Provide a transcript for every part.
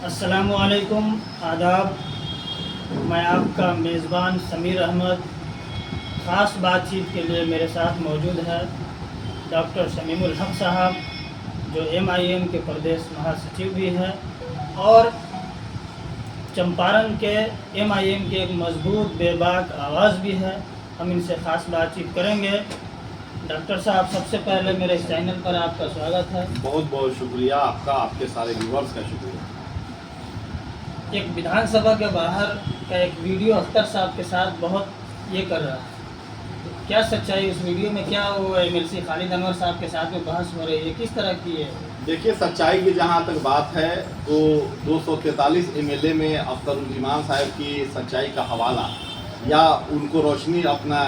अस्सलामुअलैकुम, आदाब। मैं आपका मेज़बान समीर अहमद। ख़ास बातचीत के लिए मेरे साथ मौजूद है डॉक्टर शमीमुल हक साहब, जो MIM के प्रदेश महासचिव भी हैं और चंपारण के MIM के एक मजबूत बेबाक आवाज़ भी है। हम इनसे ख़ास बातचीत करेंगे। डॉक्टर साहब, सबसे पहले मेरे इस चैनल पर आपका स्वागत है। बहुत बहुत शुक्रिया आपका, आपके सारे व्यूवर्स का शुक्रिया। एक विधानसभा के बाहर का एक वीडियो अख्तर साहब के साथ बहुत ये कर रहा है, क्या सच्चाई उस वीडियो में? क्या वो MLC खालिद अनवर साहब के साथ में बहस हो रही है, किस तरह की है? देखिए, सच्चाई की जहाँ तक बात है तो 243 MLA में अख्तरुल इमान साहब की सच्चाई का हवाला या उनको रोशनी अपना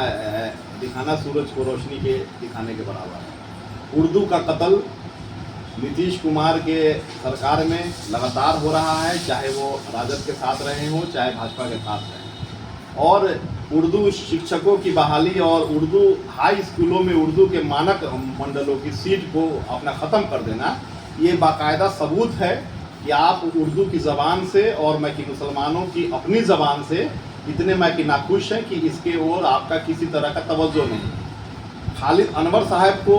दिखाना, सूरज को रोशनी के दिखाने के बराबर है। उर्दू का कत्ल नीतीश कुमार के सरकार में लगातार हो रहा है, चाहे वो राजद के साथ रहे हों चाहे भाजपा के साथ रहें। और उर्दू शिक्षकों की बहाली और उर्दू हाई स्कूलों में उर्दू के मानक मंडलों की सीट को अपना ख़त्म कर देना, ये बाकायदा सबूत है कि आप उर्दू की ज़बान से और मैं कि मुसलमानों की अपनी ज़बान से इतने मैं कि नाखुश हैं कि इसके ओर आपका किसी तरह का तवज्जो नहीं। खालिद अनवर साहब को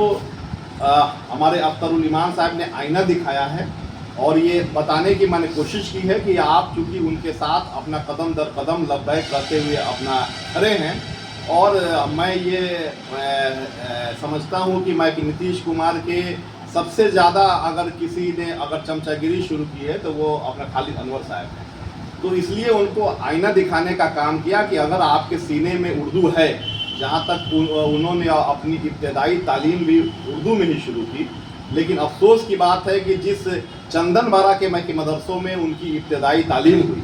हमारे अख्तरुल इमान साहब ने आईना दिखाया है और ये बताने की मैंने कोशिश की है कि आप चूँकि उनके साथ अपना कदम दर कदम लब्बैक करते हुए अपना खड़े हैं। और मैं ये समझता हूँ कि मैं कि नीतीश कुमार के सबसे ज़्यादा अगर किसी ने अगर चमचागिरी शुरू की है तो वो अपना खालिद अनवर साहब हैं। तो इसलिए उनको आईना दिखाने का काम किया कि अगर आपके सीने में उर्दू है, जहाँ तक उन्होंने अपनी इब्तदाई तालीम भी उर्दू में ही शुरू की, लेकिन अफसोस की बात है कि जिस चंदन बारा के मैं के मदरसों में उनकी इब्तदाई तालीम हुई,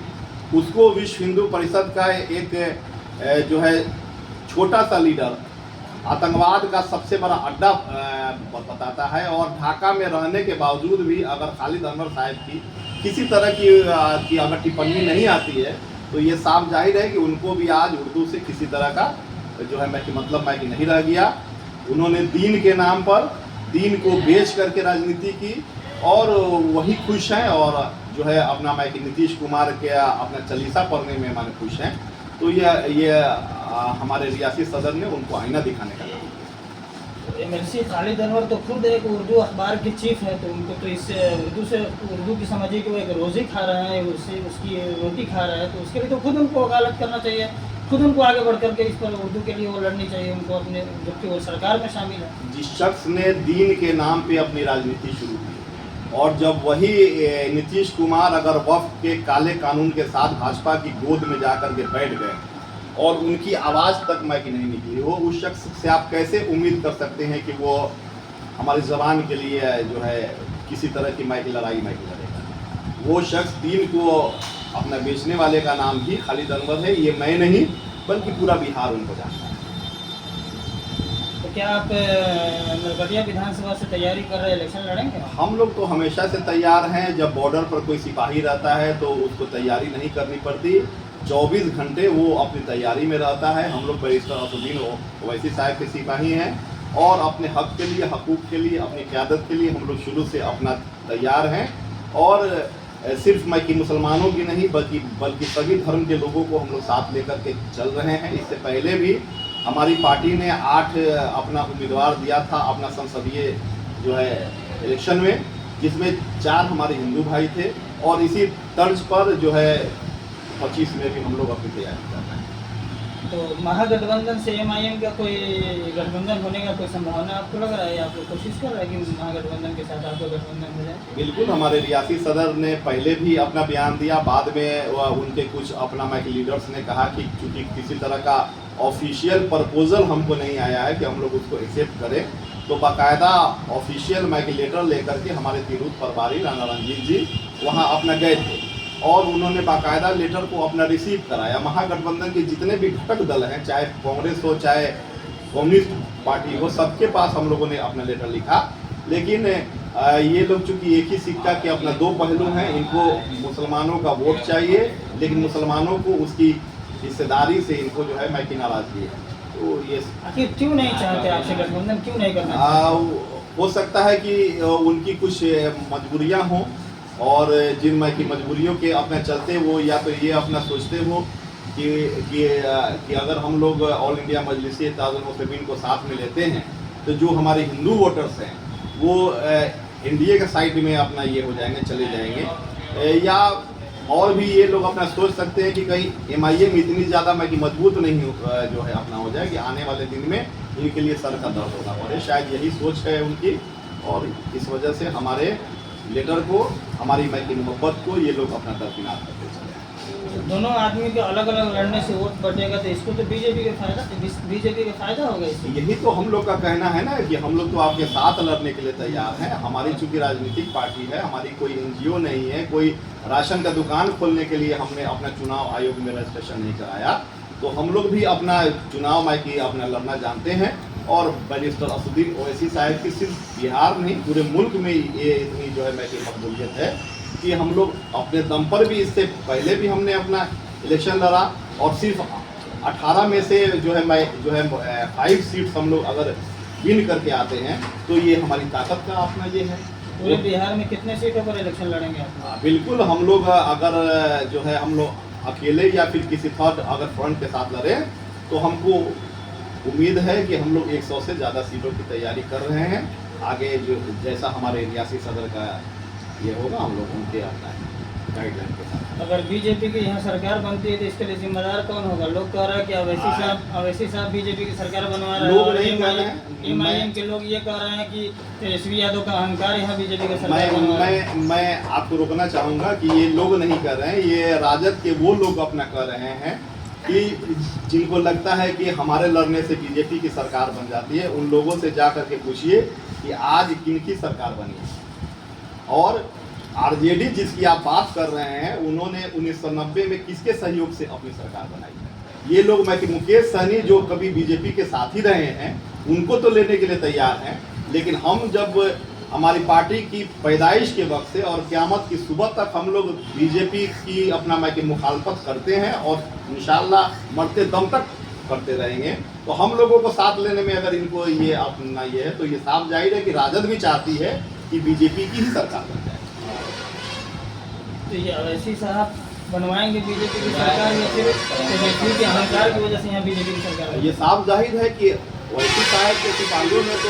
उसको विश्व हिंदू परिषद का एक जो है छोटा सा लीडर आतंकवाद का सबसे बड़ा अड्डा बताता है। और ढाका में रहने के बावजूद भी अगर खालिद अनवर साहब की किसी तरह की अगर टिप्पणी नहीं आती है तो ये साफ जाहिर है कि उनको भी आज उर्दू से किसी तरह का जो है मैं कि नहीं रह गया। उन्होंने दीन के नाम पर दीन को बेच करके राजनीति की और वही खुश हैं और जो है अपना मैं कि नीतीश कुमार के अपना चालीसा पढ़ने में माने खुश हैं। तो ये हमारे रियासी सदर ने उनको आईना दिखाने का काम किया। MLC खालिद अनवर तो खुद एक उर्दू अखबार के चीफ है, तो उनको तो इससे उर्दू की समझिए कि वो एक रोज़ी खा रहे हैं, उससे उसकी रोटी खा रहे हैं, तो उसके लिए तो खुद उनको वकालत करना चाहिए, खुद उनको आगे बढ़ करके इस पर उर्दू के लिए वो लड़नी चाहिए उनको अपने, जबकि वो सरकार में शामिल है। जिस शख्स ने दीन के नाम पे अपनी राजनीति शुरू की और जब वही नीतीश कुमार अगर वफ़ के काले कानून के साथ भाजपा की गोद में जाकर के बैठ गए और उनकी आवाज़ तक मैं कि नहीं निकली हो, उस शख्स से आप कैसे उम्मीद कर सकते हैं कि वो हमारी ज़बान के लिए जो है किसी तरह की लड़ाई लड़ेगा। वो शख्स दीन को अपना बेचने वाले का नाम भी खालिद अनवर है। ये मैं नहीं बल्कि पूरा बिहार उनको जानता है। तो क्या आप नरकटिया विधानसभा से तैयारी कर रहे इलेक्शन लड़ेंगे? हम लोग तो हमेशा से तैयार हैं। जब बॉर्डर पर कोई सिपाही रहता है तो उसको तैयारी नहीं करनी पड़ती, 24 घंटे वो अपनी तैयारी में रहता है। हम लोग बैरिस्टर असदुद्दीन ओवैसी साहब के सिपाही हैं और अपने हक के लिए, हकूक़ के लिए, अपनी क़यादत के लिए हम लोग शुरू से अपना तैयार हैं। और सिर्फ मैं कि मुसलमानों की नहीं बल्कि सभी धर्म के लोगों को हम लोग साथ लेकर के चल रहे हैं। इससे पहले भी हमारी पार्टी ने 8 अपना उम्मीदवार दिया था अपना संसदीय जो है इलेक्शन में, जिसमें 4 हमारे हिंदू भाई थे और इसी तर्ज पर जो है 25 में भी हम लोग अपनी तैयारी कर रहे हैं। तो महागठबंधन से MIM का कोई गठबंधन होने का कोई संभावना आपको लग रहा है? आप लोग कोशिश कर रहे हैं कि महागठबंधन के साथ आपको गठबंधन हो जाए? बिल्कुल, हमारे रियासी सदर ने पहले भी अपना बयान दिया, बाद में उनके कुछ अपना मैं लीडर्स ने कहा कि चूँकि किसी तरह का ऑफिशियल प्रपोजल हमको नहीं आया है कि हम लोग उसको एक्सेप्ट करें, तो बाकायदा ऑफिशियल मैं लेटर लेकर के हमारे तिरूत प्रभारी राणा रंजीत जी वहाँ अपना गए थे और उन्होंने बाकायदा लेटर को अपना रिसीव कराया। महागठबंधन के जितने भी घटक दल हैं, चाहे कांग्रेस हो चाहे कम्युनिस्ट पार्टी हो, सबके पास हम लोगों ने अपना लेटर लिखा। लेकिन ये लोग चूँकि एक ही सिक्का के अपना 2 पहलू हैं, इनको मुसलमानों का वोट चाहिए लेकिन मुसलमानों को उसकी हिस्सेदारी से इनको जो है मैं कि नाराज़गी है। तो ये आखिर क्यों नहीं चाहते आपसे गठबंधन, क्यों नहीं करना? हो सकता है कि उनकी कुछ मजबूरियां हों और जिन मैं की मजबूरियों के अपने चलते वो या तो ये अपना सोचते हो कि अगर हम लोग ऑल इंडिया मजलिस इत्तेहादुल मुस्लिमीन को साथ में लेते हैं तो जो हमारे हिंदू वोटर्स हैं वो एनडीए के साइड में अपना ये हो जाएंगे, चले जाएंगे। या और भी ये लोग अपना सोच सकते हैं कि कहीं एमआईएम इतनी ज़्यादा मैं कि मजबूत नहीं जो है अपना हो जाए कि आने वाले दिन में इनके लिए सर का दर्द होना पड़े। शायद यही सोच है उनकी, और इस वजह से हमारे लीडर को, हमारी मैं की मोहब्बत को ये लोग अपना दरकिनार करते चले। दोनों आदमी के अलग अलग लड़ने से वोट बढ़ेगा तो इसको तो बीजेपी का फायदा होगा इससे। यही तो हम लोग का कहना है ना कि हम लोग तो आपके साथ लड़ने के लिए तैयार हैं। हमारी चूंकि राजनीतिक पार्टी है, हमारी कोई एनजीओ नहीं है, कोई राशन का दुकान खोलने के लिए हमने अपना चुनाव आयोग में रजिस्ट्रेशन नहीं कराया। तो हम लोग भी अपना चुनाव में की अपना लड़ना जानते हैं। और बैरिस्टर असदुद्दीन ओवैसी साहब की सिर्फ बिहार नहीं पूरे मुल्क में ये इतनी जो है मैं की मकबूलियत है कि हम लोग अपने दम पर भी, इससे पहले भी हमने अपना इलेक्शन लड़ा और सिर्फ 18 में से जो है 5 सीट्स हम लोग अगर विन करके आते हैं तो ये हमारी ताकत का अपना ये है। पूरे बिहार में कितने सीटों पर इलेक्शन लड़ेंगे आप? बिल्कुल हम लोग अगर जो है हम लोग अकेले या फिर किसी थर्ड अगर फ्रंट के साथ लड़े तो हमको उम्मीद है कि हम लोग 100 से ज़्यादा सीटों की तैयारी कर रहे हैं। आगे जो जैसा हमारे रियासी सदर का ये होगा हम लोग उनके अपना गाइडलाइन के साथ। अगर बीजेपी की यहाँ सरकार बनती है तो इसके लिए जिम्मेदार कौन होगा? लोग कह रहे हैं कि अवैसी साहब बीजेपी की सरकार बनवा रहे हैं। लोग नहीं कह रहे हैं, एमआईएम के लोग ये कह रहे हैं कि तेजस्वी यादव का अहंकार यहाँ बीजेपी की सरकार बनवा रहा है। मैं आपको रोकना चाहूँगा कि ये लोग नहीं कर रहे हैं, ये राजद के वो लोग अपना कर रहे हैं कि जिनको लगता है कि हमारे लड़ने से बीजेपी की सरकार बन जाती है। उन लोगों से जा करके पूछिए कि आज किनकी सरकार बनी है। और आरजेडी जिसकी आप बात कर रहे हैं उन्होंने 1990 में किसके सहयोग से अपनी सरकार बनाई है? ये लोग मैं कि मुकेश सहनी जो कभी बीजेपी के साथ ही रहे हैं उनको तो लेने के लिए तैयार हैं, लेकिन हम जब हमारी पार्टी की पैदाइश के वक्त से और क़यामत की सुबह तक हम लोग बीजेपी की अपना मैं कि मुखालफत करते हैं और इंशाअल्लाह मरते दम तक करते रहेंगे। तो हम लोगों को साथ लेने में अगर इनको ये अपना ये है तो ये साफ जाहिर है कि राजद भी चाहती है कि बीजेपी की ही सरकार बन जाए। तो ये अवैसी साहब बनवाएंगे बीजेपी की सरकार या फिर तेजस्वी के अहंकार की वजह से यहाँ बीजेपी की सरकार? ये साफ जाहिर है कि ओवैसी साहब के सिपाहियों ने तो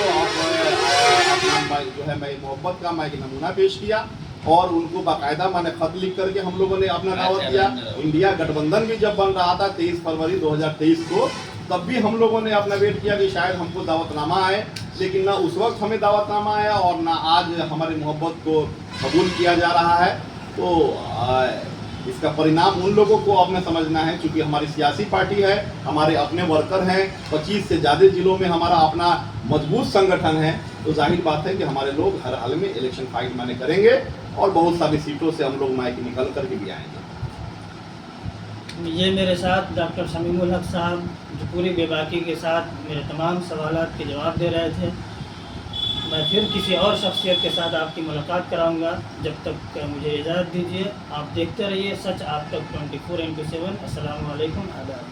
अपना जो है मैं मोहब्बत का मैं नमूना पेश किया और उनको बाकायदा मैंने खत लिख करके हम लोगों ने अपना दावत दिया। इंडिया गठबंधन भी जब बन रहा था 23 फरवरी 2023 को, तब भी हम लोगों ने अपना वेट किया कि शायद हमको दावतनामा आए, लेकिन ना उस वक्त हमें दावतनामा आया और ना आज हमारी मोहब्बत को कबूल किया जा रहा है। तो इसका परिणाम उन लोगों को अपने समझना है, क्योंकि हमारी सियासी पार्टी है, हमारे अपने वर्कर हैं, 25 से ज़्यादा जिलों में हमारा अपना मजबूत संगठन है। तो जाहिर बात है कि हमारे लोग हर हाल में इलेक्शन फाइट माने करेंगे और बहुत सारी सीटों से हम लोग माइक निकल करके भी आएंगे। ये मेरे साथ डॉक्टर शमीमुल हक साहब जो पूरी बेबाकी के साथ मेरे तमाम सवालात के जवाब दे रहे थे। मैं फिर किसी और शख्सियत के साथ आपकी मुलाकात कराऊंगा। जब तक मुझे इजाज़त दीजिए। आप देखते रहिए सच आप तक 24x7। अस्सलाम वालेकुम, आदाब।